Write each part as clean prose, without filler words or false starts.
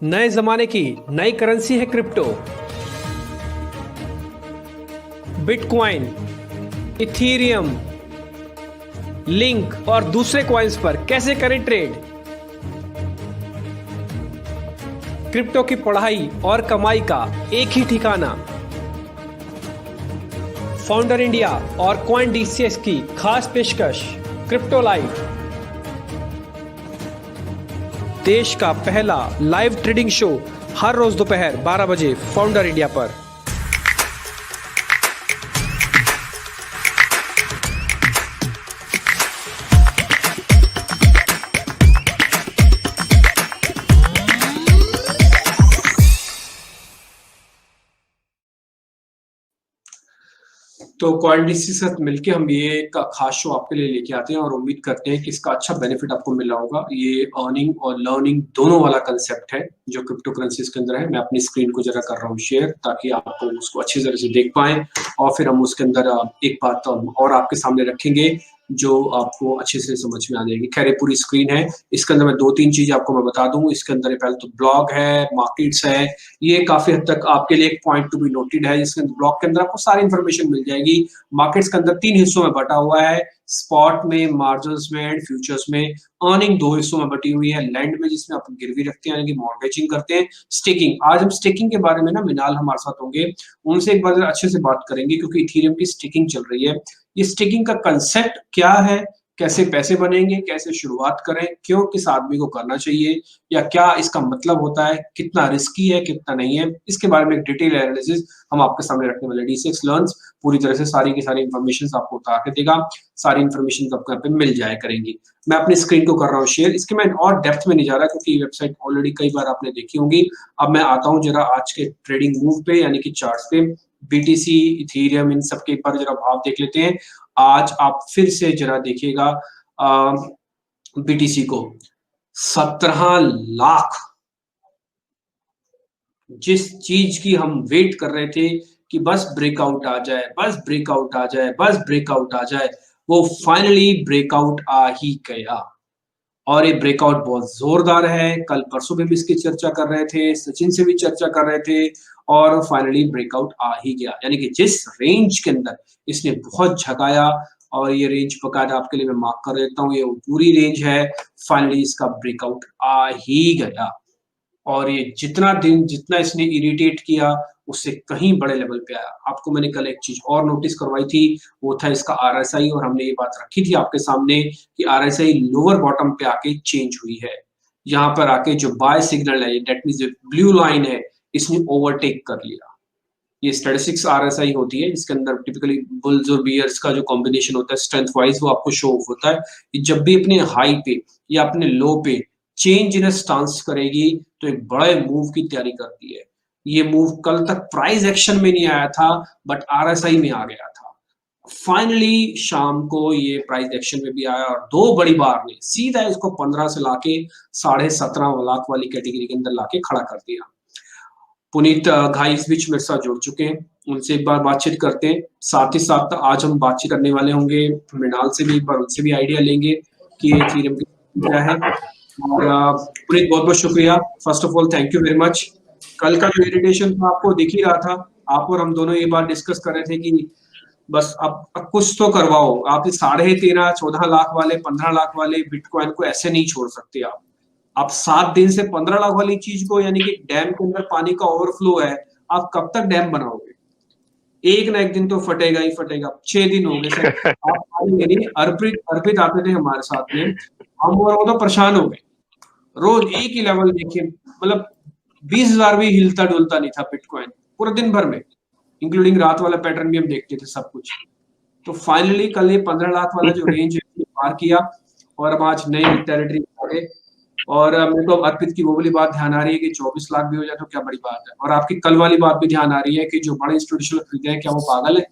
नए जमाने की नई करेंसी है क्रिप्टो। बिटकॉइन, इथीरियम, लिंक और दूसरे कॉइन्स पर कैसे करें ट्रेड। क्रिप्टो की पढ़ाई और कमाई का एक ही ठिकाना। फाउंडर इंडिया और कॉइन डीसीएस की खास पेशकश क्रिप्टो लाइव, देश का पहला लाइव ट्रेडिंग शो हर रोज दोपहर 12 बजे फाउंडर इंडिया पर। तो क्वालिटी के साथ मिलके हम ये एक खास शो आपके लिए लेके आते हैं और उम्मीद करते हैं कि इसका अच्छा बेनिफिट आपको मिल रहा होगा। ये अर्निंग और लर्निंग दोनों वाला कंसेप्ट है जो क्रिप्टो करेंसीज के अंदर है। मैं अपनी स्क्रीन को जरा कर रहा हूँ शेयर ताकि आपको उसको अच्छी तरह से देख पाएं और फिर हम उसके अंदर एक बात और आपके सामने रखेंगे जो आपको अच्छे से समझ में आ जाएगी। खैर ये पूरी स्क्रीन है, इसके अंदर मैं 2-3 चीजें आपको मैं बता दूं। इसके अंदर पहले तो ब्लॉग है, मार्केट्स है, ये काफी हद तक आपके लिए एक पॉइंट टू बी नोटेड है। जिसके अंदर ब्लॉग के अंदर आपको सारी इंफॉर्मेशन मिल जाएगी। मार्केट्स के अंदर 3 हिस्सों में बटा हुआ है, स्पॉट में, मार्जिन्स में एंड फ्यूचर्स में। अर्निंग 2 हिस्सों में बटी हुई है, लैंड में जिसमें आप गिरवी रखते हैं यानी कि मॉर्गेजिंग करते हैं, स्टेकिंग। आज हम स्टेकिंग के बारे में ना मिनाल हमारे साथ होंगे, उनसे एक बार अच्छे से बात करेंगे क्योंकि इथेरियम की स्टेकिंग चल रही है। ये स्टेकिंग का कंसेप्ट क्या है, कैसे पैसे बनेंगे, कैसे शुरुआत करें, क्यों किस आदमी को करना चाहिए या क्या इसका मतलब होता है, कितना रिस्की है कितना नहीं है, इसके बारे में एक डिटेल एनालिसिस हम आपके सामने रखने वाले। D6 लर्न्स पूरी तरह से सारी की सारी इंफॉर्मेशन आपको उतार के देगा, सारी इंफॉर्मेशन आपको यहाँ पे मिल जाया करेंगी। मैं अपनी स्क्रीन को कर रहा हूँ शेयर, इसके मैं और डेप्थ में नहीं जा रहा क्योंकि ये वेबसाइट ऑलरेडी कई बार आपने देखी होंगी। अब मैं आता हूँ जरा आज के ट्रेडिंग मूव पे यानी कि चार्ट्स पे। BTC, इथेरियम, इन सब के एक बार जरा भाव देख लेते हैं। आज आप फिर से जरा देखिएगा BTC को 17 लाख, जिस चीज की हम वेट कर रहे थे कि बस ब्रेकआउट आ जाए, बस ब्रेकआउट आ जाए, बस ब्रेकआउट आ जाए, वो फाइनली ब्रेकआउट आ ही गया। और ये ब्रेकआउट बहुत जोरदार है। कल परसों में भी इसकी चर्चा कर रहे थे, सचिन से भी चर्चा कर रहे थे और फाइनली ब्रेकआउट आ ही गया। यानी कि जिस रेंज के अंदर इसने बहुत झकाया, और ये रेंज बकायदा आपके लिए मैं मार्क कर देता हूँ, ये पूरी रेंज है, फाइनली इसका ब्रेकआउट आ ही गया। और ये जितना इसने इरिटेट किया उससे कहीं बड़े लेवल पे आया। आपको मैंने कल एक चीज और नोटिस करवाई थी, वो था इसका RSI, और हमने ये बात रखी थी आपके सामने कि RSI लोअर बॉटम पे आके चेंज हुई है। यहाँ पर आके जो बाय सिग्नल है, दैट मींस जो ब्लू लाइन है, इसने ओवरटेक कर लिया। ये स्टैटिस्टिक्स RSI होती है जिसके अंदर टिपिकली बुल्स और बियर्स का जो कॉम्बिनेशन होता है स्ट्रेंथ वाइज, वो आपको शो ऑफ होता है कि जब भी अपने हाई पे या अपने लो पे चेंज इन स्टांस करेगी तो एक बड़े मूव की तैयारी करती है। ये मूव कल तक प्राइस एक्शन में नहीं आया था बट RSI में आ गया था। फाइनली शाम को ये प्राइस एक्शन में भी आया और 2 बड़ी बार ने सीधा इसको 15 से लाके 17.5 लाख वाली कैटेगरी के अंदर लाके खड़ा कर दिया। पुनीत घाई इस बीच मेरे साथ जुड़ चुके हैं, उनसे एक बार बातचीत करते हैं। साथ ही साथ आज हम बातचीत करने वाले होंगे मृणाल से भी, एक बार उनसे भी आइडिया लेंगे कि ये इथेरियम क्या है। और पुनीत बहुत बहुत शुक्रिया, first of all thank you very much. कल का जो इरिटेशन था आपको दिख ही रहा था, आप और हम दोनों ये बात डिस्कस कर रहे थे कि बस अब कुछ तो करवाओ। आप 13.5 14 लाख वाले 15 लाख वाले बिटकॉइन को ऐसे नहीं छोड़ सकते। आप 7 दिन से 15 लाख वाली चीज को, यानी कि डैम के अंदर पानी का ओवरफ्लो है, आप कब तक डैम बनाओगे? एक ना एक दिन तो फटेगा ही फटेगा। 6 दिन हो गए सर, आप मानेंगे नहीं, अर्पित आते थे हमारे साथ में, हम और वो तो परेशान हो गए। रोज एक ही लेवल देखिए, मतलब 20,000 भी हिलता डुलता नहीं था बिटकॉइन पूरे दिन भर में, इंक्लूडिंग रात वाला पैटर्न भी हम देखते थे सब कुछ। तो फाइनली कल ये 15 लाख वाला जो रेंज है पार किया और अब आज नई टेरिटरी आ गए। और मेरे को अर्पित की वो वाली बात ध्यान आ रही है कि 24 लाख भी हो जाए तो क्या बड़ी बात है। और आपकी कल वाली बात भी ध्यान आ रही है कि जो बड़े इंस्टीट्यूशन खरीद रहे हैं क्या वो पागल है?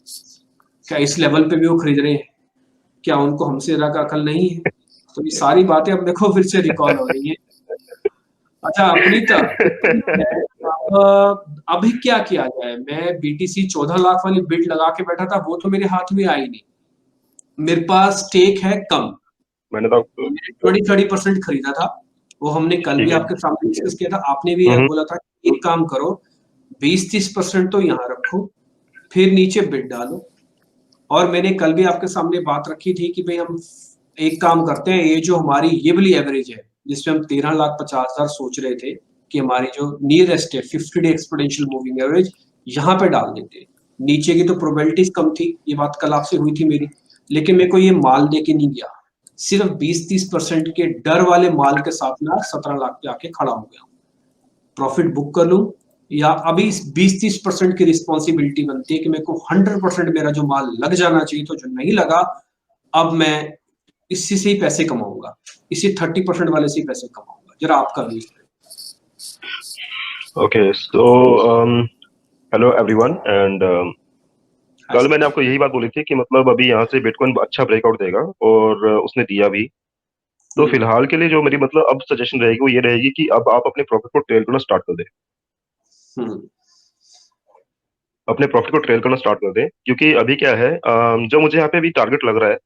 क्या इस लेवल पे भी वो खरीद रहे हैं? क्या उनको हमसे ज्यादा अकल नहीं है? तो ये सारी बातें अब देखो फिर से रिकॉल हो रही है। अच्छा अपनीत, अभी क्या किया जाए? मैं BTC 14 लाख वाली बिड लगा के बैठा था, वो तो मेरे हाथ में आई नहीं। मेरे पास स्टेक है कम, मैंने तो 20-30% खरीदा था वो हमने कल ठीक भी है। आपके सामने डिस्कस किया था, आपने भी हम्म। बोला था कि एक काम करो 20-30% तो यहाँ रखो, फिर नीचे बिड डालो। और मैंने कल भी आपके सामने बात रखी थी कि भाई हम एक काम करते हैं, ये जो हमारी ये वाली एवरेज है जिसमें हम 13,50,000 सोच रहे थे कि हमारी जो नियरेस्ट है 50 डे एक्सपोनेंशियल मूविंग एवरेज, यहाँ पे डाल देते हैं। नीचे की तो प्रोबेबिलिटीज कम थी, ये बात कल आपसे हुई थी मेरी, लेकिन मेरे को ये माल देके नहीं गया। सिर्फ 20-30% के डर वाले माल के साथ में 17 लाख पे आके खड़ा हो गया। प्रॉफिट बुक कर लूं, या अभी 20-30% की रिस्पॉन्सिबिलिटी बनती है कि मेरे को 100% मेरा जो माल लग जाना चाहिए, तो जो नहीं लगा, अब मैं इसी से ही पैसे कमाऊंगा, इसी 30% वाले से ही पैसे कमाऊंगा। जरा आपका भी। Okay, so hello everyone, and हाँ कल सर। मैंने आपको यही बात बोली थी कि मतलब अभी यहाँ से बिटकॉइन अच्छा ब्रेकआउट देगा, और उसने दिया भी। तो हम्म। फिलहाल के लिए जो मेरी मतलब अब सजेशन रहेगी वो ये रहेगी कि अब आप अपने प्रॉफिट को ट्रेल करना स्टार्ट कर दें। हम्म। अपने प्रॉफिट को ट्रेल करना स्टार्ट कर दें, क्योंकि अभी क्या है, जो मुझे यहाँ पे अभी टारगेट लग रहा है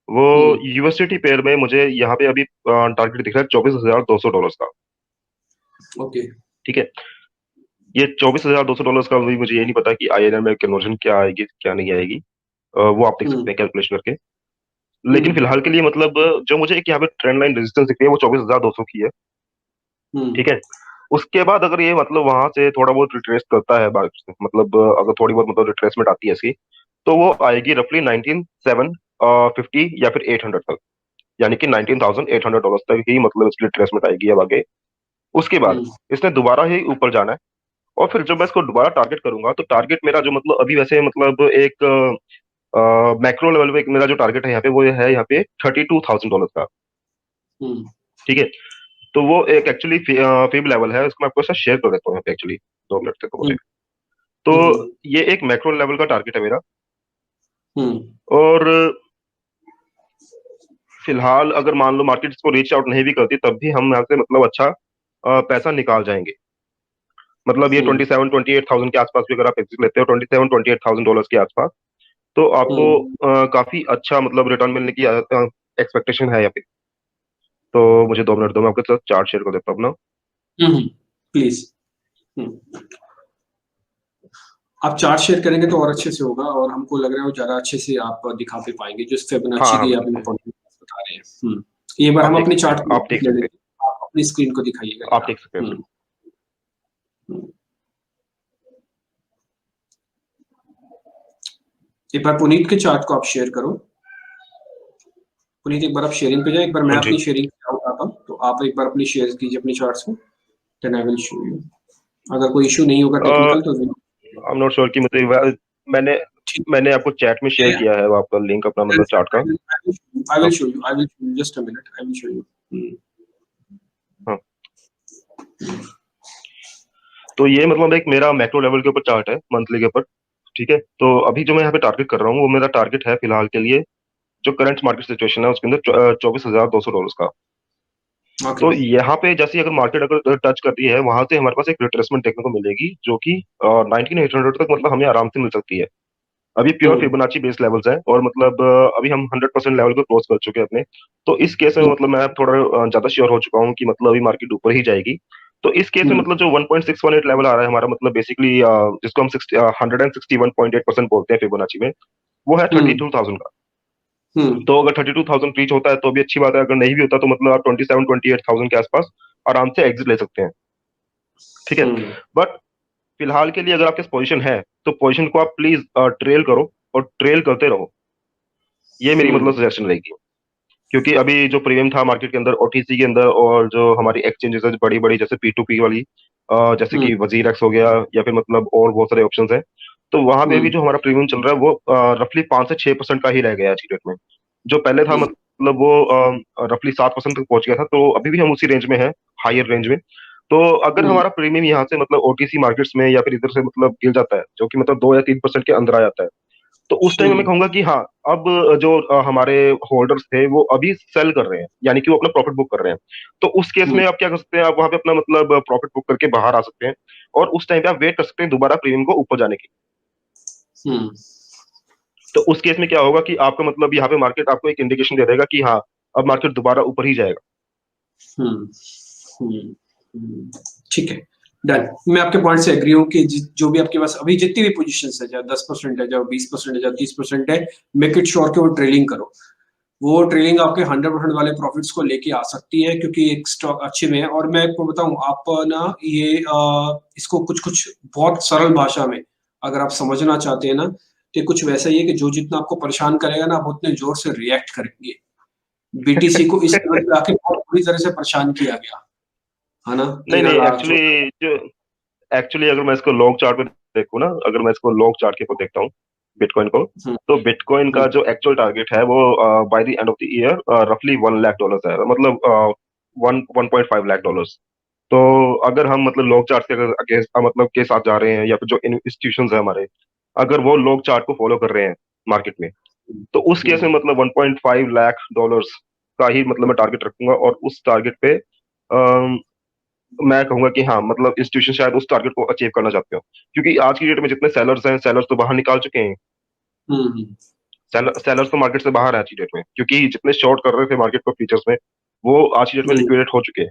वो हम्म। यूएसडीटी पेयर में मुझे यहाँ पे अभी टारगेट दिख रहा है $24,200 का। ओके। ठीक है। ये $24,200 का अभी मुझे ये नहीं पता कि आईएनआर में कन्वर्जन क्या आएगी क्या नहीं आएगी। वो आप देख सकते हम्म। हैं कैलकुलेशन करके। लेकिन हम्म। फिलहाल के लिए मतलब जो मुझे एक यहाँ पे ट्रेंड लाइन रेजिस्टेंस दिख रही है वो 24,200 की है। हम्म। ठीक है। उसके बाद अगर ये मतलब वहां से थोड़ा बहुत रिट्रेस करता है मतलब अगर थोड़ी बहुत मतलब रिट्रेसमेंट आती है इसकी, तो वो आएगी रफली 19,750 या फिर 800 तक। यानी कि $19,800 तक ही मतलब इसकी रिट्रेसमेंट आएगी अब आगे। उसके बाद हम्म। इसने दोबारा ही ऊपर जाना है। और फिर जब मैं इसको दोबारा टारगेट करूंगा तो टारगेट मेरा जो मतलब अभी वैसे मतलब एक मैक्रो लेवल पे मेरा जो टारगेट है यहाँ पे वो है यहाँ पे $32,000 का। हम्म। ठीक है। तो वो एक एक्चुअली फेब लेवल है, उसको मैं आपको शेयर कर देता हूँ यहाँ पे एक्चुअली। 2 मिनट तक तो मुझे। हम्म। तो हम्म। ये एक मैक्रो लेवल का टारगेट है मेरा। हम्म। और फिलहाल अगर मान लो मार्केट इसको रीच आउट नहीं भी करती तब भी हम यहाँ से मतलब अच्छा पैसा निकाल जाएंगे। मतलब ये हम्म। 27-28,000 के आसपास भी अगर आप एग्जिट लेते हो, $27,000-28,000 के आसपास, तो आपको हम्म। काफी अच्छा मतलब रिटर्न मिलने की एक्सपेक्टेशन है यहाँ पे। तो मुझे 2 मिनट दो, मैं आपके साथ चार्ट शेयर कर देता हूँ अपना। हम्म। प्लीज। हम्म। आप चार्ट शेयर करेंगे तो और अच्छे से होगा, और हमको लग रहा है वो ज्यादा अच्छे से आप दिखा भी पाएंगे जो हाँ फिबोनाची हाँ की आप बिल्कुल। इम्पोर्टेंट बता रहे हैं। एक बार आप हम देख अपनी सकते चार्ट हैं, को आप देख ले सकते हैं। लेंगे, आप अपनी स्क्रीन को दिखाइएगा आप जरा। देख सकते हैं हम्म। बिल्कुल। हम्म। एक बार पुनीत के चार्ट को आप शेयर करो। पुनीत एक बार आप शेयरिंग पे जाए, एक बार मैं हाँ जी। अपनी शेयरिंग उठाता हूँ, तो आप एक बार अपनी शेयर कीजिए अपनी चार्ट्स को, then I will show you. अगर कोई इशू नहीं होगा टेक्निकल तो आई एम नॉट श्योर कि मतलब मैंने ठीक मैंने आपको चैट में शेयर है। किया है वो आपका लिंक अपना मतलब चार्ट का। I will हाँ show you. I will show you. Just a minute. I will show you. हाँ। तो ये मतलब एक मेरा मैक्रो लेवल के ऊपर चार्ट है, मंथली के ऊपर। ठीक है। तो अभी जो मैं यहाँ पे टारगेट कर रहा हूँ वो मेरा टारगेट है फिलहाल के लिए, जो करंट मार्केट सिचुएशन है उसके अंदर $24,200 का। Okay. तो यहाँ पे जैसे अगर मार्केट अगर टच करती है वहां से हमारे पास एक रिट्रेसमेंट देखने को मिलेगी, जो कि 19,800 तक मतलब हमें आराम से मिल सकती है। अभी pure Hmm. Fibonacci base levels हैं, और मतलब अभी हम 100% लेवल को क्रॉस कर चुके हैं अपने। तो इस केस में Hmm. मतलब मैं थोड़ा ज्यादा श्योर हो चुका हूँ कि मतलब अभी मार्केट ऊपर ही जाएगी। तो इस केस में Hmm. मतलब जो 1.618 लेवल आ रहा है हमारा मतलब बेसिकली, जिसको हम 161.8% बोलते हैं फिबोनाची में, वो है Hmm. 32,000 का। Hmm. तो अगर 32,000 रीच होता है तो भी अच्छी बात है, अगर नहीं भी होता तो मतलब आप 27-28,000 के आसपास आराम से एग्जिट ले सकते हैं। ठीक है। Hmm. बट फिलहाल के लिए अगर आपके पोजीशन है तो पोजीशन को आप प्लीज ट्रेल करो और ट्रेल करते रहो। ये मेरी Hmm. मतलब सजेशन रहेगी। क्योंकि अभी जो प्रीमियम था मार्केट के अंदर ओटीसी के अंदर, और जो हमारी एक्सचेंजेस है बड़ी बड़ी जैसे P2P वाली, जैसे Hmm. कि वजीर एक्स हो गया, या फिर मतलब और बहुत सारे ऑप्शंस हैं। तो वहां पे भी Hmm. जो हमारा प्रीमियम चल रहा है वो रफली 5 से 6% का ही रह गया आज की डेट में। जो पहले था Hmm. मतलब वो रफली 7% तक पहुंच गया था, तो अभी भी हम उसी रेंज में है, हायर रेंज में। तो अगर Hmm. हमारा प्रीमियम यहाँ से मतलब ओटीसी मार्केट्स में या फिर इधर से मतलब गिर जाता है, जो कि मतलब 2 या 3% के अंदर आ जाता है, तो उस टाइम में मैं Hmm. कहूंगा कि हाँ, अब जो हमारे होल्डर्स थे वो अभी सेल कर रहे हैं, यानी कि वो अपना प्रॉफिट बुक कर रहे हैं। तो उस केस Hmm. में आप क्या कर सकते हैं, आप वहां पे अपना मतलब प्रॉफिट बुक करके बाहर आ सकते हैं। और उस टाइम पे आप वेट कर सकते हैं दोबारा प्रीमियम को ऊपर जाने की। Hmm. तो उस केस में क्या होगा कि आपका मतलब यहाँ पे मार्केट आपको एक इंडिकेशन दे देगा कि हाँ, अब मार्केट दोबारा ऊपर ही जाएगा। Hmm. ठीक है, डन। मैं आपके पॉइंट से एग्री हूँ कि जो भी आपके पास अभी जितनी भी पोजीशंस है, चाहे 10% है, चाहे 20% है, चाहे 30% है, मेक इट श्योर कि वो ट्रेलिंग करो। वो ट्रेलिंग आपके 100% वाले प्रॉफिट्स को लेके आ सकती है, क्योंकि एक स्टॉक अच्छे में है। और मैं आपको बताऊं, आप ना ये इसको कुछ बहुत सरल भाषा में अगर आप समझना चाहते हैं ना, तो कुछ वैसा ही है कि जो जितना आपको परेशान करेगा ना, आप उतने जोर से रिएक्ट करेंगे। बीटीसी को इस लेवल पे आके बहुत बुरी तरह से परेशान किया गया, है ना? नहीं 13 नहीं, लाख जो एक्चुअली अगर मैं इसको लॉन्ग चार्ट पे देखूँ ना, अगर मैं इसको लॉन्ग चार्ट के ऊपर देखता हूँ बिटकॉइन को, हुँ, तो बिटकॉइन का हुँ, जो एक्चुअल टारगेट है वो by the end of the year रफली $1 लाख है, मतलब 1.5 लाख। तो अगर हम मतलब लॉन्ग चार्ट के अगर मतलब के साथ जा रहे हैं, या फिर जो इंस्टीट्यूशंस है हमारे, अगर वो लॉन्ग चार्ट को फॉलो कर रहे हैं मार्केट में, हुँ, तो उस केस में हुँ, मतलब $1.5 लाख का ही मतलब मैं टारगेट रखूंगा, और उस टारगेट पे मैं कहूंगा कि हाँ, मतलब इंस्टीट्यूशन शायद उस टारगेट को अचीव करना चाहते हो, क्योंकि आज की डेट में जितने सेलर्स हैं, सेलर्स तो बाहर निकाल चुके हैं। हुँ, हुँ, सेलर्स तो मार्केट से बाहर है आज की डेट में, क्योंकि जितने शॉर्ट कर रहे थे मार्केट को फ्यूचर्स में, वो आज की डेट में हुँ, लिक्विडेट हो चुके हैं।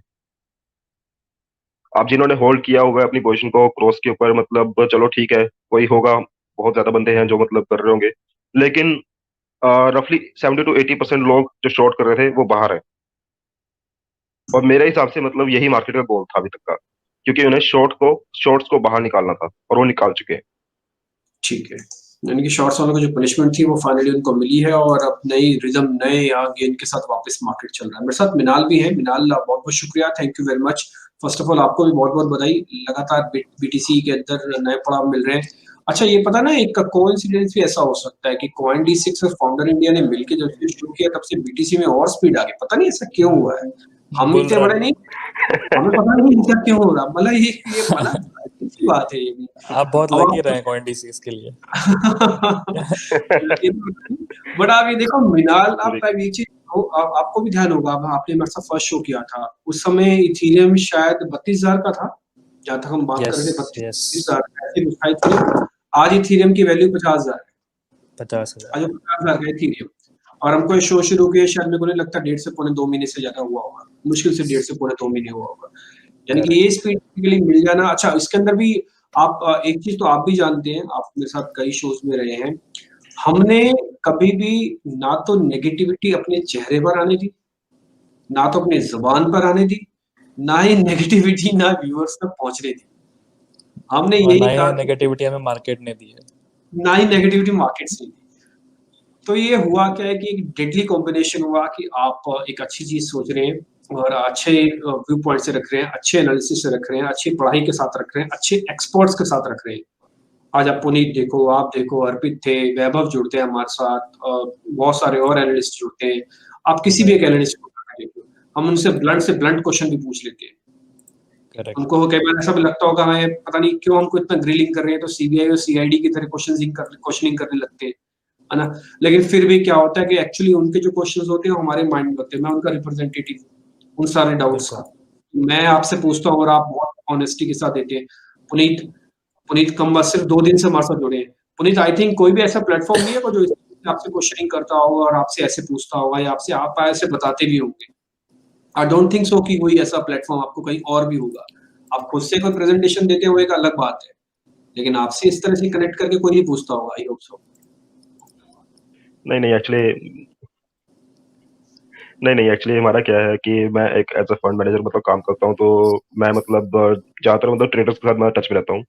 अब जिन्होंने होल्ड किया होगा अपनी पोजीशन को क्रॉस के ऊपर, मतलब चलो ठीक है, कोई होगा, बहुत ज्यादा बंदे हैं जो मतलब कर रहे होंगे, लेकिन रफली 70 to 80% लोग जो शॉर्ट कर रहे थे वो बाहर है। और मेरे हिसाब से मतलब यही मार्केट का गोल था अभी तक का, क्योंकि उन्हें शॉर्ट्स को बाहर निकालना था, और वो निकाल चुके हैं। ठीक है। यानी कि शॉर्ट्स वालों को जो पनिशमेंट थी वो फाइनली उनको मिली है, और अब नई रिदम, नए यहाँ गेन के साथ वापस मार्केट चल रहा है। मेरे साथ मिनाल भी है। मिनाल, बहुत-बहुत शुक्रिया, thank you very much. First of all आपको भी बहुत-बहुत बधाई। लगातार बीटीसी के अंदर नए पड़ाव मिल रहे हैं। अच्छा, ये पता ना, एक कोइंसिडेंस भी ऐसा हो सकता है कि कॉइनडी6 और फाउंडर इंडिया ने मिलके जब से शुरू किया, तब से बीटीसी में और स्पीड आ गई। पता नहीं ऐसा क्यों हुआ है? हम बुल इतने बड़े रन। नहीं, हमें पता नहीं ऐसा क्यों हो रहा। मतलब ये बड़ा अजीब सी बात है ये भी। आप बहुत अब लकी आप रहे कॉइन डिसीज के लिए। बट आप ये देखो मिनाल, आप लेकिन ये चीज आपको भी ध्यान होगा, अब आपने मेरे साथ फर्स्ट शो किया था उस समय, इथीरियम शायद 32,000 का था, जहां तक हम बात कर यस रहे थे, यस 32,000 ऐसे कुछ था। आज इथीरियम की वैल्यू 50,000 है। 50,000। आज 50,000 का इथीरियम। और हमको ये शो शुरू किया शायद, मेरे को नहीं लगता 1.5 से 2 महीने से ज्यादा हुआ होगा, मुश्किल से 1.5 से 2 महीने हुआ होगा। यानी कि ये करेक्ट। स्पीड के लिए मिल जाना अच्छा। इसके अंदर भी आप एक चीज तो आप भी जानते हैं, आप मेरे साथ कई शोज में रहे हैं, हमने कभी भी ना तो नेगेटिविटी अपने चेहरे पर आने दी, ना तो अपनी जुबान पर आने दी, ना ही नेगेटिविटी ना व्यूअर्स तक पहुंचने दी। हमने और ना यही ही कहा कि नेगेटिविटी हमें मार्केट ने दी है। ना ही नेगेटिविटी मार्केट से दी। तो ये हुआ क्या है कि एक डेडली कॉम्बिनेशन हुआ कि आप एक अच्छी चीज सोच रहे हैं और अच्छे व्यू पॉइंट से रख रहे हैं, अच्छे एनालिसिस से रख रहे हैं, अच्छी पढ़ाई के साथ रख रहे हैं, अच्छे एक्सपर्ट्स के साथ रख रहे हैं। आज आप पुनीत देखो, आप देखो, अर्पित थे, वैभव जुड़ते हैं हमारे साथ, बहुत सारे और एनालिस्ट जुड़ते हैं। आप किसी भी एक राइट। एनालिस्ट को उठा के देखो, हम उनसे ब्लंट क्वेश्चन भी पूछ लेते हैं। करेक्ट। उनको कई बार ऐसा भी लगता होगा हमें, पता नहीं क्यों हमको इतना ग्रिलिंग कर रहे हैं, तो सीबीआई और सीआईडी की तरह क्वेश्चनिंग करने लगते हैं, है ना? लेकिन फिर भी क्या होता है कि एक्चुअली उनके जो क्वेश्चंस होते हैं वो हमारे माइंड में होते हैं। मैं उनका रिप्रेजेंटेटिव हूँ उन सारे डाउट्स का। बिल्कुल। मैं आपसे पूछता हूँ और आप बहुत ऑनेस्टी के साथ देते हैं। पुनीत पुनीत कम बस सिर्फ 2 दिन से हमारे साथ जुड़े हैं। पुनीत, आई थिंक कोई भी ऐसा प्लेटफ़ॉर्म नहीं है जो इस तरीके से आपसे क्वेश्चनिंग करता होगा और आपसे ऐसे पूछता होगा या आपसे आप ऐसे बताते भी होंगे। आई डोंट थिंक सो कि कोई ऐसा प्लेटफ़ॉर्म आपको कहीं और भी होगा। आप खुद से कोई प्रेज़ेंटेशन देते हो एक अलग बात है, लेकिन आपसे इस तरह से कनेक्ट करके कोई नहीं पूछता होगा। I hope so. नहीं नहीं, एक्चुअली हमारा क्या है कि मैं एक एज अ फंड मैनेजर मतलब काम करता हूँ, तो मैं मतलब ज्यादातर मतलब ट्रेडर्स के साथ मैं टच में रहता हूँ।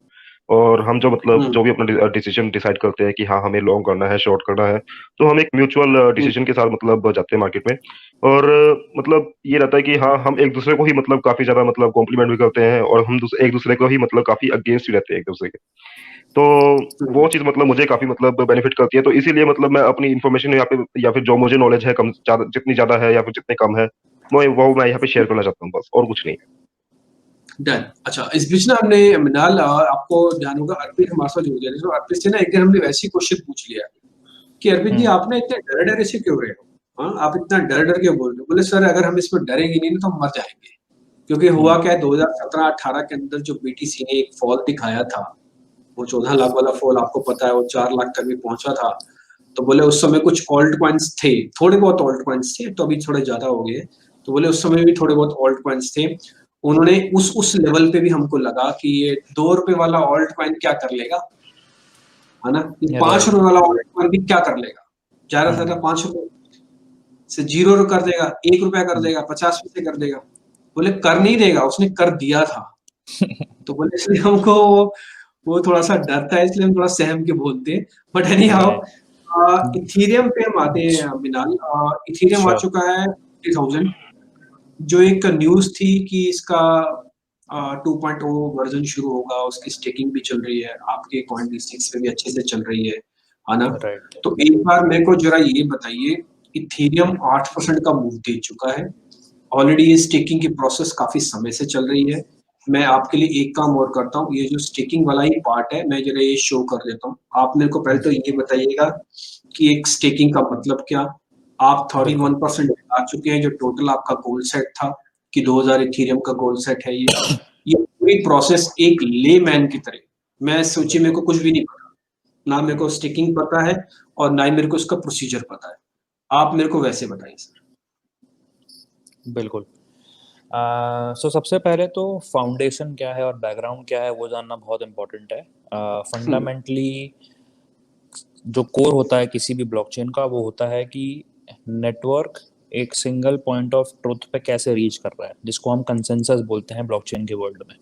और हम जो मतलब हुँ, जो भी अपना डिसीजन डिसाइड करते हैं कि हाँ हमें लॉन्ग करना है, शॉर्ट करना है, तो हम एक म्यूचुअल हुँ, डिसीजन के साथ मतलब जाते हैं मार्केट में। और मतलब ये रहता है कि हाँ, हम एक दूसरे को ही मतलब काफी ज्यादा मतलब कॉम्प्लीमेंट भी करते हैं, और हम एक दूसरे को ही मतलब काफी अगेंस्ट भी रहते हैं एक दूसरे के। तो वो हुँ। चीज मतलब मुझे काफी मतलब बेनिफिट करती है, तो इसीलिए मतलब मैं अपनी इन्फॉर्मेशन यहाँ पे, या फिर जो मुझे नॉलेज है कम ज्यादा, जितनी ज्यादा है या फिर जितनी कम है, मैं यहाँ पे शेयर करना चाहता हूँ, बस और कुछ नहीं है। डन। अच्छा, इस बीच ना हमने मिनाल, आपको ध्यान होगा अर्पित हमारे साथ जुड़ गया था। तो अर्पित से ना एक दिन हमने वैसे ही क्वेश्चन पूछ लिया कि अर्पित जी, हम्म। आप ना इतने डरे-डरे से क्यों रहे हो? हाँ, आप इतना डर-डर के बोल रहे हो। बोले सर, अगर हम इसमें डरेंगे नहीं ना तो हम मर जाएँगे। क्योंकि हुआ हम्म। क्या है, 2017-18 के अंदर जो बीटीसी ने एक फॉल दिखाया था, वो 14 लाख वाला फॉल आपको पता है, वो 4 लाख तक भी पहुँचा था। तो बोले उस समय कुछ ऑल्ट कॉइन्स थे, थोड़े बहुत ऑल्ट कॉइन्स थे, तो अभी थोड़े ज़्यादा हो गए हैं। तो बोले उस समय भी थोड़े बहुत ऑल्ट कॉइन्स थे। उन्होंने उस लेवल पे भी हमको लगा कि ये ₹2 वाला ऑल्ट कॉइन क्या कर लेगा, है ना? ये Yeah, ₹5 right. वाला ऑल्ट कॉइन भी क्या कर लेगा? ज़्यादा से ज़्यादा ₹5 से 0 कर देगा, ₹1 कर देगा, 50 पैसे कर देगा। बोले कर नहीं देगा, उसने कर दिया था। तो बोले इसलिए हमको वो थोड़ा-सा डर था, इसलिए हम थोड़ा सहम के बोलते हैं। But any how Right. Ethereum पे हम आते हैं बिलाल। इथेरियम आ Sure. चुका है 50,000, जो एक न्यूज़ थी कि इसका 2.0 वर्ज़न शुरू होगा, उसकी स्टेकिंग भी चल रही है, आपके CoinDesk पे भी अच्छे से चल रही है ना? Right. तो एक बार मेरे को ज़रा ये बताइए, इथेरियम 8% का मूव दे चुका है। ऑलरेडी ये स्टेकिंग की प्रोसेस काफ़ी समय से चल रही है। मैं आपके लिए एक काम और करता हूँ, ये जो स्टेकिंग वाला ही पार्ट है, मैं ज़रा ये शो कर देता हूँ। आप मेरे को पहले तो ये बताइएगा कि एक स्टेकिंग का मतलब क्या? आप बिल्कुल 31% आ चुके हैं, जो टोटल आपका गोल सेट था कि 2000 इथेरियम का गोल सेट है ये। ये पूरी प्रोसेस एक लेमैन की तरह, मैं सोचिए मेरे को कुछ भी नहीं पता। ना मेरे को स्टेकिंग पता है और ना ही मेरे को इसका प्रोसीजर पता है। आप मेरे को वैसे बताइए सर। बिल्कुल। सो सबसे पहले तो फाउंडेशन क्या है और बैकग्राउंड क्या है वो जानना बहुत इम्पोर्टेंट है। हुँ, फंडामेंटली जो कोर होता है किसी भी ब्लॉकचेन का वो होता है कि नेटवर्क एक सिंगल पॉइंट ऑफ ट्रुथ पे कैसे रीच कर रहा है, जिसको हम कंसेंसस बोलते हैं ब्लॉकचेन के वर्ल्ड में।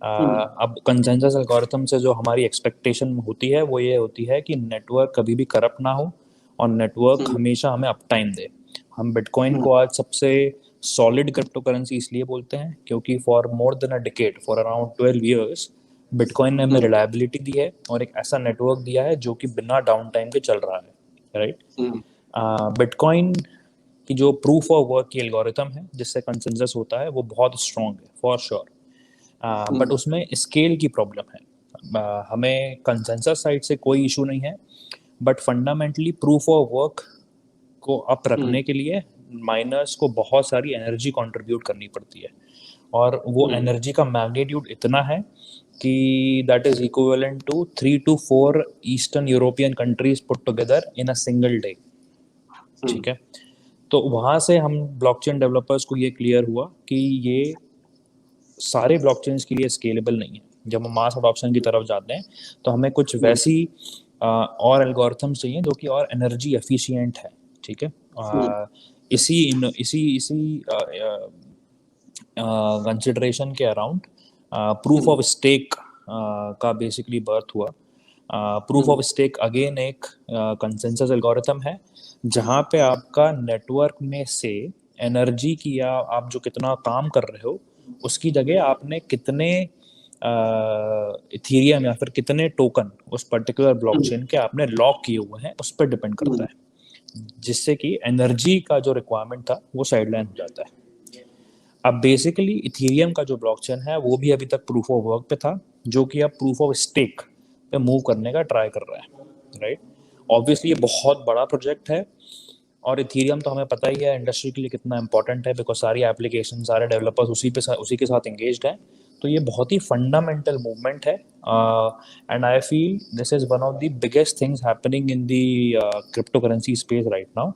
हुँ, अब कंसेंसस एल्गोरिथम से जो हमारी एक्सपेक्टेशन होती है वो ये होती है कि नेटवर्क कभी भी करप्ट ना हो और नेटवर्क हुँ, हमेशा हमें अप टाइम दे। हम बिटकॉइन हुँ, को आज सबसे सॉलिड क्रिप्टो करेंसी इसलिए बोलते हैं क्योंकि for more than a decade, for around 12 years bitcoin ने हमें हुँ, रिलायबिलिटी दी है और एक ऐसा नेटवर्क दिया है जो कि बिना डाउन टाइम के चल रहा है, राइट। हुँ, बिटकॉइन की जो प्रूफ ऑफ वर्क की एल्गोरिथम है जिससे कंसेंसस होता है वो बहुत स्ट्रॉन्ग है फॉर श्योर। बट हुँ, उसमें स्केल की प्रॉब्लम है। हमें कंसेंसस साइड से कोई इशू नहीं है, but fundamentally proof of work को अप हुँ, रखने के लिए माइनर्स को बहुत सारी एनर्जी कंट्रीब्यूट करनी पड़ती है और वो हुँ, एनर्जी का मैग्नीट्यूड इतना है कि that is equivalent to 3 to 4 eastern European countries put together in a single day. हुँ, ठीक है, तो वहाँ से हम ब्लॉकचेन डेवलपर्स को ये क्लियर हुआ कि ये सारे ब्लॉकचेन्स के लिए स्केलेबल नहीं है। जब हम मास अडॉप्शन की तरफ जाते हैं तो हमें कुछ हुँ, वैसी और एल्गोरिथम्स चाहिए जो कि और एनर्जी एफिशिएंट है। ठीक है, हुँ, इसी इसी इसी कंसिडरेशन के around proof um, of stake का बेसिकली बर्थ हुआ। Proof um, of stake again एक कंसेंसस एल्गोरिथम है जहाँ पे आपका नेटवर्क में से एनर्जी की या आप जो कितना काम कर रहे हो उसकी जगह आपने कितने इथीरियम या फिर कितने टोकन उस पर्टिकुलर हुँ, ब्लॉकचेन के आपने लॉक किए हुए हैं उस पर डिपेंड करता हुँ, है, जिससे कि एनर्जी का जो रिक्वायरमेंट था वो साइडलाइन हो जाता है। अब बेसिकली इथीरियम का जो ब्लॉकचेन है वो भी अभी तक प्रूफ ऑफ वर्क पे था, जो कि अब प्रूफ ऑफ स्टेक पे मूव करने का ट्राई कर रहा है, राइट। ऑब्वियसली ये बहुत बड़ा प्रोजेक्ट है और इथीरियम तो हमें पता ही है इंडस्ट्री के लिए कितना इंपॉर्टेंट है, बिकॉज सारी एप्लीकेशन सारे डेवलपर्स उसी के साथ एंगेज्ड हैं। तो ये बहुत ही फंडामेंटल मूवमेंट है and I feel this is one of the biggest things happening in the crypto currency space right now,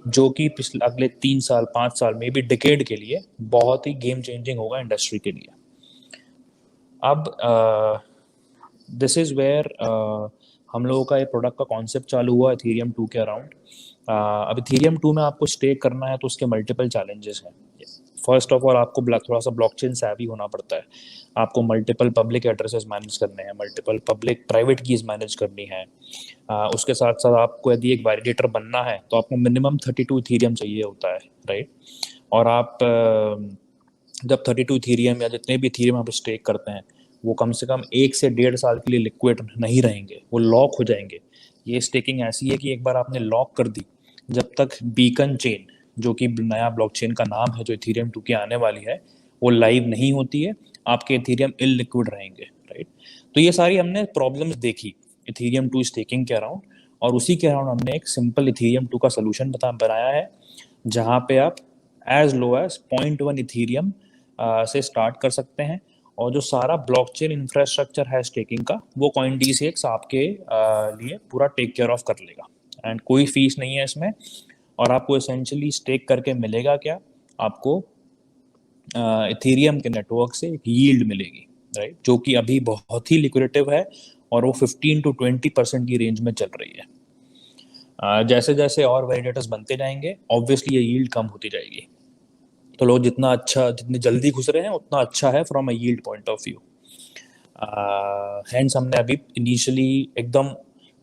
जो कि पिछले अगले 3 साल 5 साल में भी डिकेड के लिए बहुत ही गेम चेंजिंग होगा इंडस्ट्री के लिए। अब दिस इज़ वेयर हम लोगों का ये प्रोडक्ट का कॉन्सेप्ट चालू हुआ इथीरियम 2 के अराउंड। अब इथीरियम 2 में आपको स्टेक करना है तो उसके मल्टीपल चैलेंजेस हैं। फर्स्ट ऑफ ऑल आपको थोड़ा सा ब्लॉकचेन savvy होना पड़ता है। आपको मल्टीपल पब्लिक एड्रेसेस मैनेज करने हैं, multiple public private keys manage करनी है। उसके साथ साथ आपको यदि एक वैलिडेटर बनना है तो आपको मिनिमम 32 इथीरियम चाहिए होता है, राइट। और आप जब 32 इथीरियम या जितने भी इथीरियम आप स्टेक करते हैं वो कम से कम 1 से 1.5 साल के लिए लिक्विड नहीं रहेंगे, वो लॉक हो जाएंगे। ये स्टेकिंग ऐसी है कि एक बार आपने लॉक कर दी, जब तक बीकन चेन जो कि नया ब्लॉकचेन का नाम है जो इथीरियम 2 की आने वाली है वो लाइव नहीं होती है, आपके इथीरियम इलिक्विड रहेंगे, राइट। तो ये सारी हमने प्रॉब्लम्स देखी इथीरियम 2 स्टेकिंग के अराउंड, और उसी के अराउंड हमने एक सिंपल इथीरियम 2 का सोल्यूशन बनाया है जहाँ पे आप एज लो एज 0.1 इथीरियम से स्टार्ट कर सकते हैं और जो सारा ब्लॉकचेन इंफ्रास्ट्रक्चर है स्टेकिंग का वो CoinDCX आपके लिए पूरा टेक केयर ऑफ कर लेगा एंड कोई फीस नहीं है इसमें। और आपको एसेंशियली स्टेक करके मिलेगा क्या, आपको इथेरियम के नेटवर्क से एक यील्ड मिलेगी, राइट, जो कि अभी बहुत ही लिक्विडेटिव है और वो 15 to 20% की रेंज में चल रही है। जैसे जैसे और वैलिडेटर्स बनते जाएंगे ऑब्वियसली ये यील्ड कम होती जाएगी, तो लोग जितनी जल्दी घुस रहे हैं उतना अच्छा है from a yield point of view. Hence हमने अभी इनिशियली एकदम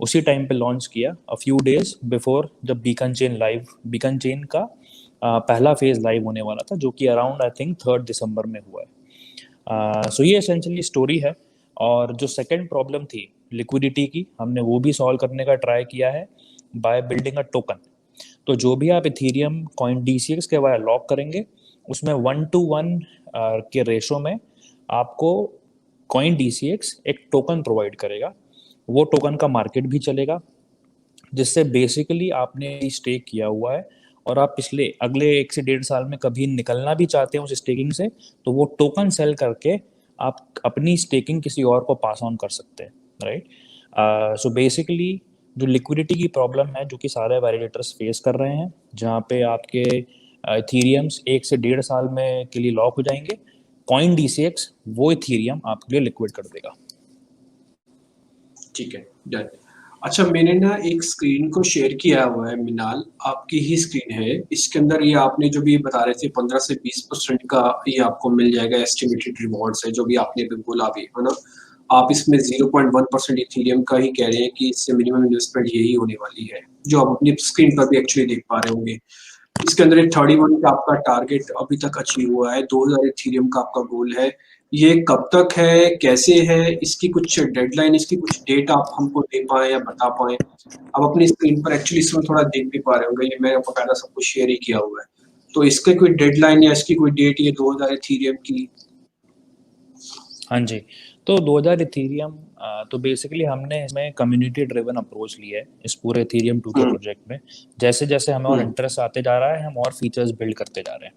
उसी टाइम पे लॉन्च किया, अ फ्यू डेज बिफोर जब बीकन चेन का पहला फेज लाइव होने वाला था, जो कि अराउंड आई थिंक 3 दिसंबर में हुआ है। सो ये एसेंशियली स्टोरी है। और जो सेकंड प्रॉब्लम थी लिक्विडिटी की, हमने वो भी सॉल्व करने का ट्राई किया है बाय बिल्डिंग अ टोकन। तो जो भी आप इथेरियम कॉइन DCX के वाया लॉक करेंगे उसमें 1:1 के रेशो में आपको कॉइन DCX एक टोकन प्रोवाइड करेगा। वो टोकन का मार्केट भी चलेगा, जिससे बेसिकली आपने स्टेक किया हुआ है और आप अगले 1 से 1.5 साल में कभी निकलना भी चाहते हैं उस स्टेकिंग से, तो वो टोकन सेल करके आप अपनी स्टेकिंग किसी और को पास ऑन कर सकते हैं, राइट। सो बेसिकली जो लिक्विडिटी की प्रॉब्लम है जो कि सारे वैलिडेटर्स फेस कर रहे हैं, जहाँ पे आपके इथेरियम्स 1 से 1.5 साल में के लिए लॉक हो जाएंगे, कॉइन DCX वो इथेरियम आपके लिए लिक्विड कर देगा। ठीक है, डन। अच्छा, मैंने ना एक स्क्रीन को शेयर किया हुआ है मिनाल, आपकी ही स्क्रीन है। इसके अंदर ये आपने जो भी बता रहे थे 15 से 20% का ये आपको मिल जाएगा, एस्टिमेटेड रिवॉर्ड्स है जो भी आपने अभी बोला भी, है ना। आप इसमें 0.1% इथेरियम का ही कह रहे हैं कि इससे मिनिमम इन्वेस्टमेंट यही होने वाली है, जो आप अपनी स्क्रीन पर भी एक्चुअली देख पा रहे होंगे। इसके अंदर एक 31 का आपका टारगेट अभी तक अचीव हुआ है, 2000 इथेरियम का आपका गोल है। ये कब तक है, कैसे है, इसकी कुछ डेडलाइन, इसकी कुछ डेट आप हमको दे पाएं या बता पाएं? आप अपनी स्क्रीन पर एक्चुअली इसमें थोड़ा देख भी पा रहे होंगे, ये मैंने बकायदा सब कुछ शेयर ही किया हुआ है। तो इसके कोई डेडलाइन या इसकी कोई डेट, ये 2000 इथेरियम की? हाँ जी, तो 2000 इथेरियम तो बेसिकली हमने इसमें कम्युनिटी ड्रिवन अप्रोच लिया है इस पूरे इथेरियम 2 के प्रोजेक्ट में। जैसे जैसे हमें और इंटरेस्ट आते जा रहा है, हम और फीचर्स बिल्ड करते जा रहे हैं।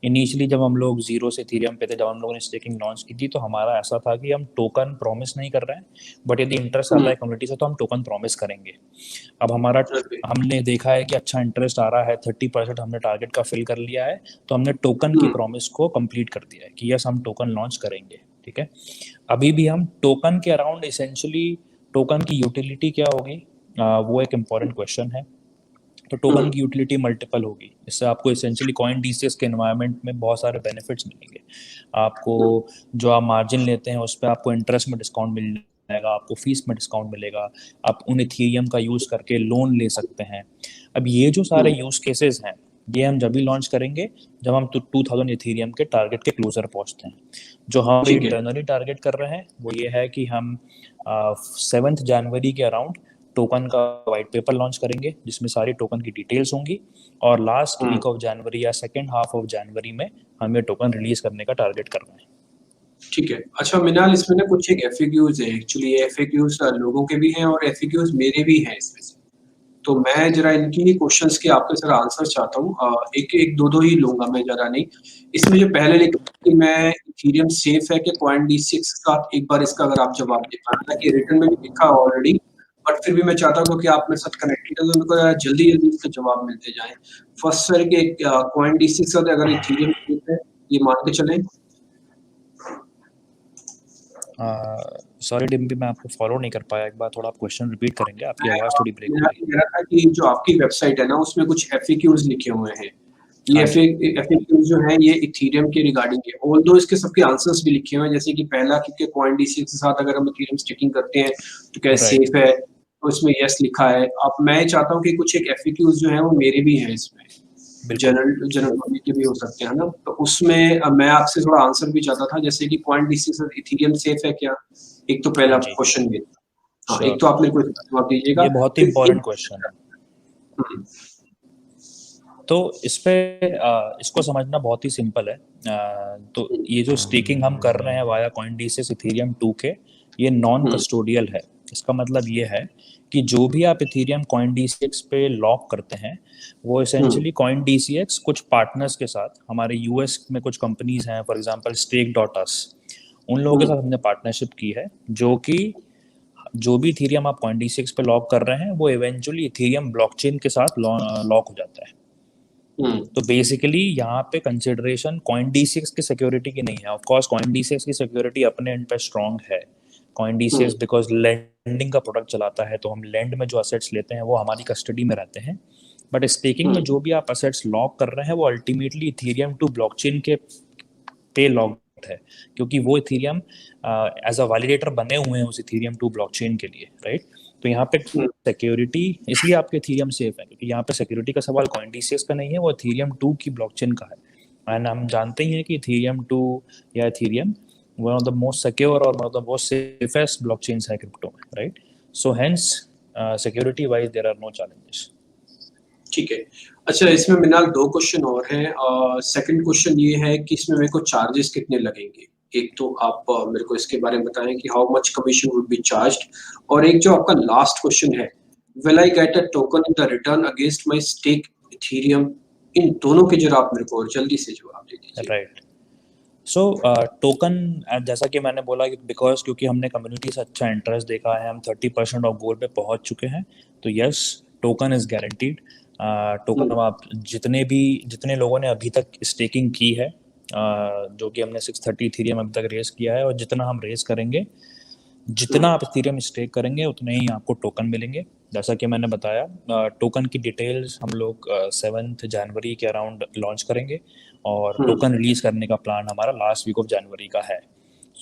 इनिशियली जब हम लोग 0 से इथेरियम पे थे, जब हम लोगों ने स्टेकिंग लॉन्च की थी, तो हमारा ऐसा था कि हम टोकन प्रॉमिस नहीं कर रहे हैं, बट यदि इंटरेस्ट आता है कम्युनिटी से तो हम टोकन प्रॉमिस करेंगे। अब हमने देखा है कि अच्छा इंटरेस्ट आ रहा है, 30% हमने टारगेट का फिल कर लिया है, तो हमने टोकन की प्रॉमिस को कंप्लीट कर दिया है कि यस हम टोकन लॉन्च करेंगे, ठीक है। अभी भी हम टोकन के अराउंड एसेंशियली टोकन की यूटिलिटी क्या होगी, वो एक इम्पॉर्टेंट क्वेश्चन है। तो टोकन की यूटिलिटी मल्टीपल होगी, इससे आपको एसेंशियली कॉइन DCX के एनवायरनमेंट में बहुत सारे बेनिफिट्स मिलेंगे। आपको जो आप मार्जिन लेते हैं उस पर आपको इंटरेस्ट में डिस्काउंट मिल जाएगा, आपको फीस में डिस्काउंट मिलेगा, आप उन इथेरियम का यूज़ करके लोन ले सकते हैं। अब ये जो सारे यूज़ केसेस हैं ये हम जब भी लॉन्च करेंगे जब हम 2000 इथेरियम के टारगेट के क्लोजर पहुंचते हैं। जो हम इंटरनली टारगेट कर रहे हैं वो ये है कि हम 7 जनवरी के अराउंड टोकन का वाइट पेपर लॉन्च करेंगे, जिसमें सारी टोकन की डिटेल्स होंगी, और लास्ट वीक ऑफ जनवरी या सेकेंड हाफ ऑफ जनवरी में हम ये टोकन रिलीज करने का टारगेट कर रहे हैं। ठीक है। अच्छा मिनाल, इसमें ना कुछ एक FAQs है, एक्चुअली ये FAQs लोगों के भी हैं और FAQs मेरे भी हैं इसमें से। तो मैं जरा इनकी ही क्वेश्चंस के आपके जरा आंसर चाहता हूँ। एक दो ही लूंगा मैं, ज्यादा नहीं। इसमें जो पहले लिखा कि मैं इथेरियम सेफ है कि कॉइन DCX का, एक बार इसका अगर आप जवाब दे पाना, कि रिटर्न में भी लिखा ऑलरेडी, बट फिर भी मैं चाहता हूँ कि आप मेरे साथ कनेक्टेड है तो मेरे को जल्दी जल्दी इसका जवाब मिलते जाए। फर्स्ट सर के कॉइन DCX अगर इथेरियम सेफ है ये मान के चलें? सॉरी डिम्पी, मैं आपको फॉलो नहीं कर पाया, एक बार थोड़ा आप क्वेश्चन रिपीट करेंगे, आपकी आवाज थोड़ी ब्रेक हो रही है। मेरा था कि जो आपकी वेबसाइट है ना उसमें कुछ FAQs लिखे हुए हैं, ये FAQs जो है ये इथेरियम के रिगार्डिंग है, ऑल्दो इसके सबके आंसर्स भी लिखे हुए हैं, जैसे कि पहला कि कॉइन DCX के साथ अगर हम इथेरियम स्टेकिंग करते हैं तो क्या सेफ है, तो इसमें यस लिखा है। अब मैं चाहता हूँ कि कुछ एक FAQs जो है वो मेरे भी हैं इसमें, जनरल के भी हो सकते हैं ना, तो उसमें मैं आपसे थोड़ा आंसर भी चाहता था, जैसे कि कॉइन DCX इथेरियम सेफ है क्या, एक तो पहला क्वेश्चन ये। हाँ, एक तो आप मेरे को जवाब दीजिएगा, ये बहुत ही इंपॉर्टेंट क्वेश्चन है। तो इस पे इसको समझना बहुत ही सिंपल है। तो ये जो स्टेकिंग हम कर रहे हैं वाया कॉइन DCX इथेरियम 2 के, ये नॉन कस्टोडियल है। इसका मतलब ये है कि जो भी आप इथेरियम कॉइन DCX पे लॉक करते हैं वो एसेंशियली कॉइन DCX कुछ पार्टनर्स के साथ, हमारे US में कुछ कंपनीज हैं, फॉर एग्जांपल stake.us, उन लोगों के साथ हमने पार्टनरशिप की है, जो कि जो भी इथेरियम आप कॉइन DCX पे लॉक कर रहे हैं वो इवेंचुअली इथेरियम ब्लॉकचेन के साथ लॉक हो जाता है। तो बेसिकली यहाँ पे कंसिडरेशन CoinDCX की सिक्योरिटी की नहीं है। ऑफ कोर्स CoinDCX की सिक्योरिटी अपने एंड पे स्ट्रांग है। CoinDCX बिकॉज लेंडिंग का प्रोडक्ट चलाता है, तो हम लेंड में जो असेट्स लेते हैं वो हमारी कस्टडी में रहते हैं। बट स्टेकिंग में जो भी आप असेट्स लॉक कर रहे हैं वो अल्टीमेटली इथेरियम टू ब्लॉकचेन के पे लॉक्ड है, क्योंकि वो इथेरियम एज अ वैलिडेटर बने हुए हैं उस इथेरियम टू ब्लॉकचेन के लिए, राइट। तो यहाँ पे सिक्योरिटी इसलिए आपके इथेरियम सेफ है, क्योंकि यहाँ पे सिक्योरिटी का सवाल CoinDCX का नहीं है, वो इथेरियम 2 की ब्लॉकचेन का है। एंड हम जानते ही हैं कि इथेरियम 2 या Ethereum one of the most secure और one of the most safest blockchains है क्रिप्टो में, right. So hence security wise there are no challenges. ठीक है। अच्छा, इसमें मिनाल 2 क्वेश्चन और हैं। सेकंड क्वेश्चन ये है कि इसमें मेरे को चार्जेस कितने लगेंगे? एक तो आप मेरे को इसके बारे में बताएं कि how much commission would be charged, और एक जो आपका लास्ट क्वेश्चन है, will I get a token in the return against my stake Ethereum? इन दोनों के जरा आप मेरे को जल्दी से जवाब दे दीजिए। राइट। सो टोकन जैसा कि मैंने बोला कि बिकॉज क्योंकि हमने कम्युनिटी से अच्छा इंटरेस्ट देखा है, हम 30% ऑफ गोल पे पहुंच चुके हैं, तो yes token is guaranteed. Token आप जितने लोगों ने अभी तक स्टेकिंग की है, जो कि हमने 630 इथेरियम अभी तक रेस किया है, और जितना हम रेस करेंगे, जितना आप इथेरियम स्टेक करेंगे उतने ही आपको टोकन मिलेंगे। जैसा कि मैंने बताया, टोकन की डिटेल्स हम लोग 7 जनवरी के अराउंड लॉन्च करेंगे, और टोकन रिलीज करने का प्लान हमारा लास्ट वीक ऑफ जनवरी का है।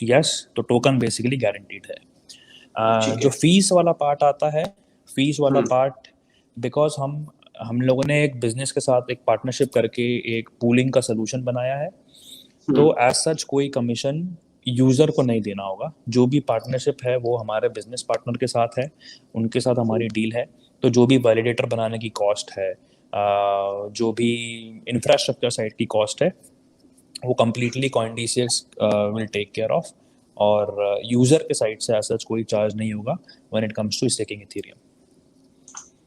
यस, तो टोकन बेसिकली गारंटीड है। जो फीस वाला पार्ट आता है, फीस वाला पार्ट बिकॉज हम लोगों ने एक बिजनेस के साथ एक पार्टनरशिप करके एक पूलिंग का सोल्यूशन बनाया है, तो एज सच कोई कमीशन यूजर को नहीं देना होगा। जो भी पार्टनरशिप है वो हमारे बिजनेस पार्टनर के साथ है, उनके साथ हमारी डील है। तो जो भी वैलिडेटर बनाने की कॉस्ट है, जो भी इंफ्रास्ट्रक्चर साइड की कॉस्ट है, वो completely CoinDCX will take care of, और यूजर के साइड से एज सच कोई चार्ज नहीं होगा when it comes to staking Ethereum.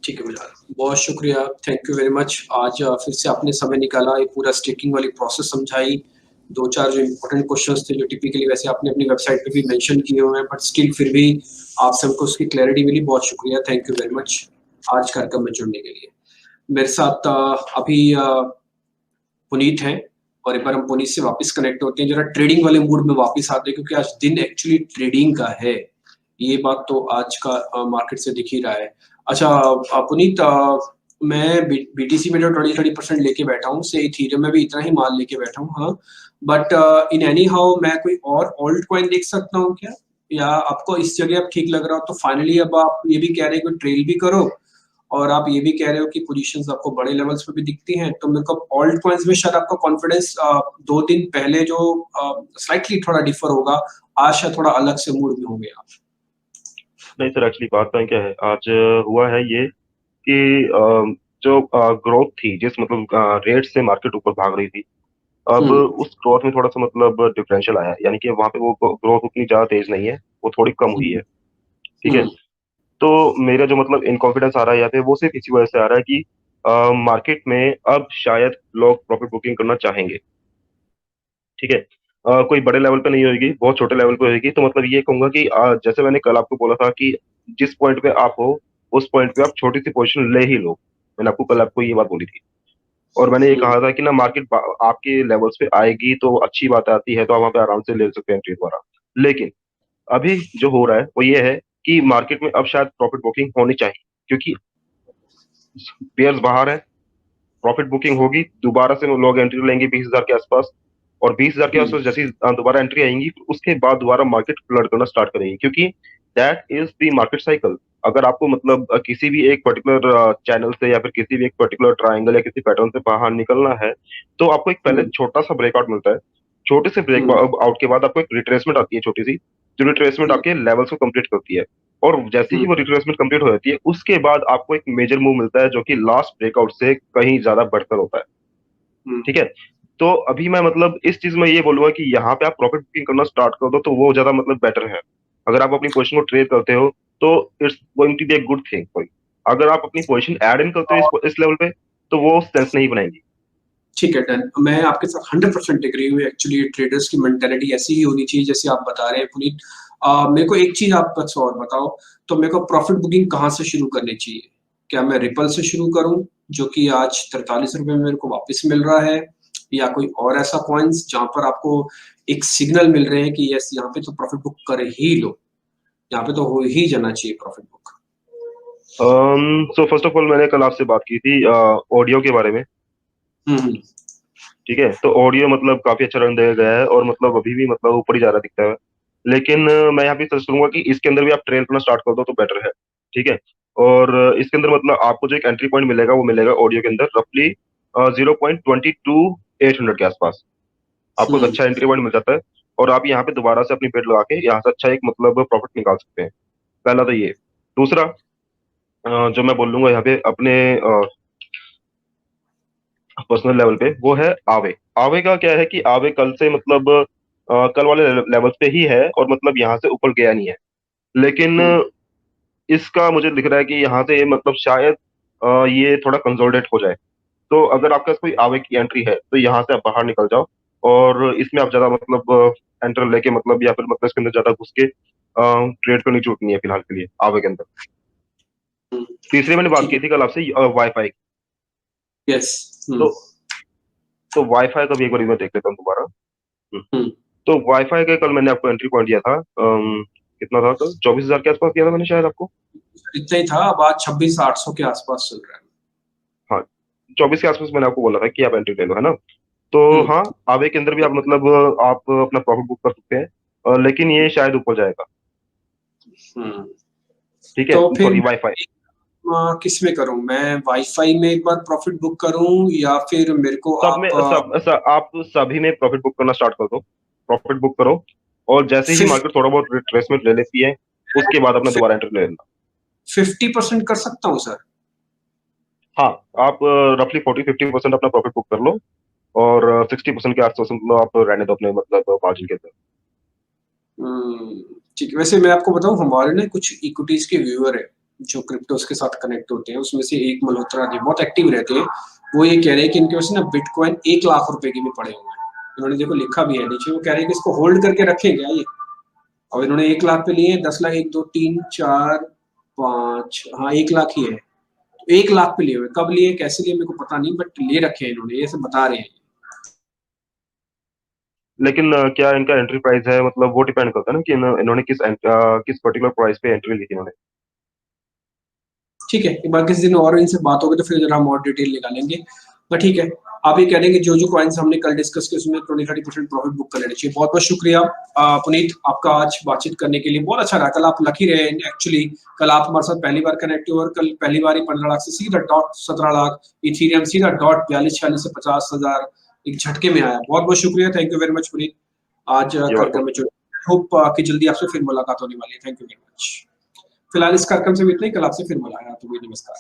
ठीक है मिनाल, बहुत शुक्रिया, थैंक यू वेरी मच। आज फिर से आपने समय निकाला, ये पूरा स्टेकिंग वाली प्रोसेस समझाई। 2-4 जो इम्पोर्टेंट क्वेश्चंस थे जो टिपिकली वैसे आपने अपनी वेबसाइट पे भी मेंशन किए हुए हैं, बट स्टिल फिर भी आप सबको उसकी क्लैरिटी मिली, बहुत शुक्रिया, थैंक यू वेरी मच आज कार्यक्रम में जुड़ने के लिए। मेरे साथ अभी पुनीत हैं, और एक बार हम पुनीत से वापस कनेक्ट होते हैं, जरा ट्रेडिंग वाले मूड में वापस आते हैं, क्योंकि आज दिन एक्चुअली ट्रेडिंग का है, ये बात तो आज का मार्केट से दिख ही रहा है। अच्छा पुनीत, मैं बीटीसी में जो 20-30% लेके बैठा हूँ, से इथेरियम में भी इतना ही माल लेके बैठा हूँ, हाँ, बट इन एनी हाउ मैं कोई और ऑल्ट कॉइन देख सकता हूँ क्या, या आपको इस जगह अब ठीक लग रहा हो? तो फाइनली अब आप ये भी कह रहे हैं कि ट्रेल भी करो, और आप ये भी कह रहे हो कि पोजीशंस आपको बड़े लेवल्स पे भी दिखती हैं, तो मेरे को ऑल्ट कॉइन्स में शायद आपका कॉन्फिडेंस 2 दिन पहले जो स्लाइटली थोड़ा डिफर होगा, आज शायद थोड़ा अलग से मूड में होंगे आप। नहीं सर, एक्चुअली बात पता है क्या है, आज हुआ है ये कि जो ग्रोथ थी, जिस मतलब रेट से मार्केट ऊपर भाग रही थी, अब उस ग्रोथ में थोड़ा सा मतलब डिफरेंशियल आया है, यानी कि वहां पे वो ग्रोथ उतनी ज्यादा तेज नहीं है, वो थोड़ी कम हुई है। ठीक है, तो मेरा जो मतलब इनकॉन्फिडेंस आ रहा है यहाँ पे, वो सिर्फ इसी वजह से आ रहा है कि मार्केट में अब शायद लोग प्रॉफिट बुकिंग करना चाहेंगे। ठीक है, कोई बड़े लेवल पे नहीं होगी, बहुत छोटे लेवल पे होगी। तो मतलब ये कहूंगा कि जैसे मैंने कल आपको बोला था कि जिस पॉइंट पे आप हो उस पॉइंट पे आप छोटी सी पोजीशन ले ही लो। मैंने आपको कल आपको ये बात बोली थी, और मैंने ये कहा था कि ना मार्केट आपके लेवल्स पे आएगी तो अच्छी बात आती है, तो आप वहां पे आराम से ले सकते हैं एंट्री द्वारा। लेकिन अभी जो हो रहा है वो ये है कि मार्केट में अब शायद प्रॉफिट बुकिंग होनी चाहिए, क्योंकि पेयर्स बाहर है, प्रॉफिट बुकिंग होगी, दोबारा से लोग एंट्री लेंगे 20,000 के आसपास, और 20,000 के आसपास जैसी दोबारा एंट्री आएंगी, उसके बाद दोबारा मार्केट फ्लड करना स्टार्ट करेगी, क्योंकि that is the market cycle. अगर आपको मतलब किसी भी एक पर्टिकुलर चैनल से या फिर किसी भी एक पर्टिकुलर ट्राइंगल या किसी पैटर्न से बाहर निकलना है, तो आपको एक पहले छोटा सा ब्रेकआउट मिलता है। छोटे से ब्रेकआउट के बाद आपको एक रिट्रेसमेंट आती है छोटी सी, जो रिट्रेसमेंट आपके लेवल्स को कंप्लीट करती है, और जैसे ही वो रिट्रेसमेंट कंप्लीट हो जाती है उसके बाद आपको एक मेजर मूव मिलता है, जो कि लास्ट ब्रेकआउट से कहीं ज्यादा बढ़कर होता है। ठीक है, तो अभी मैं मतलब इस चीज में ये बोलूंगा कि यहाँ पे आप प्रॉफिट बुकिंग करना स्टार्ट कर दो, तो वो ज्यादा मतलब बेटर है। अगर आप अपनी पोजीशन को ट्रेड करते हो तो it's going to be a good thing for you. अगर आप अपनी पोजीशन ऐड इन करते हो इस लेवल पे, तो वो सेंस नहीं बनाएंगी। ठीक है, डन। मैं आपके साथ 100% एग्री हूँ। एक्चुअली ट्रेडर्स की मेंटालिटी ऐसी ही होनी चाहिए जैसे आप बता रहे हैं पुनीत। मेरे को एक चीज आप बस और बताओ, तो मेरे को प्रॉफिट बुकिंग कहाँ से शुरू करनी चाहिए? क्या मैं रिपल से शुरू करूँ, जो कि आज 43 रुपए में मेरे को वापस मिल रहा है, या कोई और ऐसा कॉइन्स जहां पर आपको एक सिग्नल मिल रहे हैं कि यस यहाँ पे तो प्रॉफिट बुक कर ही लो, यहाँ पे तो हो ही जाना चाहिए profit book? So first of all मैंने कल आपसे बात की थी ऑडियो के बारे में, हम्म ठीक है। तो ऑडियो मतलब काफी अच्छा रन दे गया है और मतलब अभी भी मतलब ऊपर ही जा रहा दिखता है। लेकिन मैं यहाँ पे सजेस्ट करूंगा कि इसके अंदर भी आप ट्रेल करना स्टार्ट कर दो तो बेटर है, ठीक है। और इसके अंदर मतलब आपको जो एक एंट्री पॉइंट मिलेगा वो मिलेगा ऑडियो के अंदर रफली 0.22800 के आसपास आपको एक अच्छा एंट्री पॉइंट मिल जाता है। और आप यहाँ पे दोबारा से अपनी बेट लगा के यहाँ से अच्छा एक मतलब प्रॉफिट निकाल सकते हैं। पहला तो ये। दूसरा जो मैं बोल लूंगा यहाँ पे अपने पर्सनल लेवल पे, वो है आवे। आवे का क्या है कि आवे कल से मतलब कल वाले लेवल्स पे ही है और मतलब यहाँ से ऊपर गया नहीं है। लेकिन इसका मुझे दिख रहा है कि यहाँ से मतलब शायद ये थोड़ा कंसोलिडेट हो जाए। तो अगर आपके पास कोई आवे की एंट्री है तो यहाँ से आप बाहर निकल जाओ और इसमें आप ज्यादा मतलब एंटर लेके मतलब या फिर मतलब इसके अंदर ज्यादा घुस के ट्रेड करनी जरूरत नहीं है फिलहाल के लिए आवे के अंदर। तीसरी मैंने बात ठीक की है। थी कल आपसे वाईफाई। यस। तो तो वाईफाई का भी एक बार मैं देख लेता हूँ दोबारा। हम्म तो वाईफाई का कल मैंने आपको एंट्री पॉइंट दिया था, कितना था कल? 24,000 के आसपास दिया था मैंने शायद आपको। इतना ही था, अब आज 26,800 के आसपास चल रहा है। हाँ, 24 के आसपास मैंने आपको बोला था कि आप एंट्री ले लो, है ना। तो हम्म हाँ, आवे के अंदर भी आप मतलब आप अपना प्रॉफिट बुक कर सकते हैं, लेकिन ये शायद ऊपर जाएगा, हम्म ठीक है। तो फिर सॉरी, वाईफाई। किस में करूं मैं? वाईफाई में एक बार प्रॉफिट बुक करूं या फिर मेरे को सब आप में आप सभी में प्रॉफिट बुक करना स्टार्ट कर दो। प्रॉफिट बुक करो और जैसे ही मार्केट थोड़ा बहुत रिट्रेसमेंट ले लेती है उसके बाद अपना दोबारा एंट्री ले लेना। 50% कर सकता हूं सर? हाँ, आप रफली 40-50% अपना प्रॉफिट बुक कर लो और 60% के आसपास मतलब आप रहने दो अपने मतलब मार्जिन के अंदर। ठीक है। वैसे मैं आपको बताऊं, हमारे ना कुछ इक्विटीज के व्यूअर है जो क्रिप्टोस के साथ कनेक्ट होते हैं, उसमें से एक मल्होत्रा जी बहुत एक्टिव रहते हैं। वो ये कह रहे हैं कि इनके पास ना बिटकॉइन 1 लाख रुपए की भी पड़े हुए हैं। इन्होंने देखो लिखा भी है नीचे, वो कह रहे हैं कि इसको होल्ड करके रखें क्या ये। और इन्होंने 1 लाख पे लिए, 10 लाख, 1 2 3 4 5, हाँ 1 लाख ही है। 1 लाख पे लिए हुए, कब लिए कैसे लिए मेरे को पता नहीं, बट ले रखे हैं इन्होंने, ये सब बता रहे हैं। लेकिन क्या इनका एंट्री प्राइस है मतलब वो डिपेंड करता है ना कि इन्होंने किस पर्टिकुलर प्राइस पे एंट्री ली थी इन्होंने। ठीक है, एक बार किसी दिन और इनसे बात होगी तो फिर जरा हम और डिटेल निकालेंगे। पर ठीक है, आप ये कह रहे हैं कि जो जो कॉइन्स हमने कल डिस्कस किए उसमें 20-30% प्रॉफिट बुक कर लेना चाहिए। बहुत बहुत शुक्रिया पुनीत, आपका आज बातचीत करने के लिए। बहुत अच्छा रहा, कल आप लकी रहे एक्चुअली। कल आप हमारे साथ पहली बार कनेक्ट हुए और कल पहली बार ही 15 लाख से सीधा डॉट 17 लाख इथीरियम, सीधा डॉट 42-46 से 50,000 एक झटके में आया। बहुत बहुत शुक्रिया, thank you very much Puneet. आज ये कार्यक्रम में जुड़े, होप कि जल्दी आपसे फिर मुलाकात होने वाली है। Thank you very much. फिलहाल इस कार्यक्रम से भी इतना ही, कल आपसे फिर मुलाकात होगी। नमस्कार।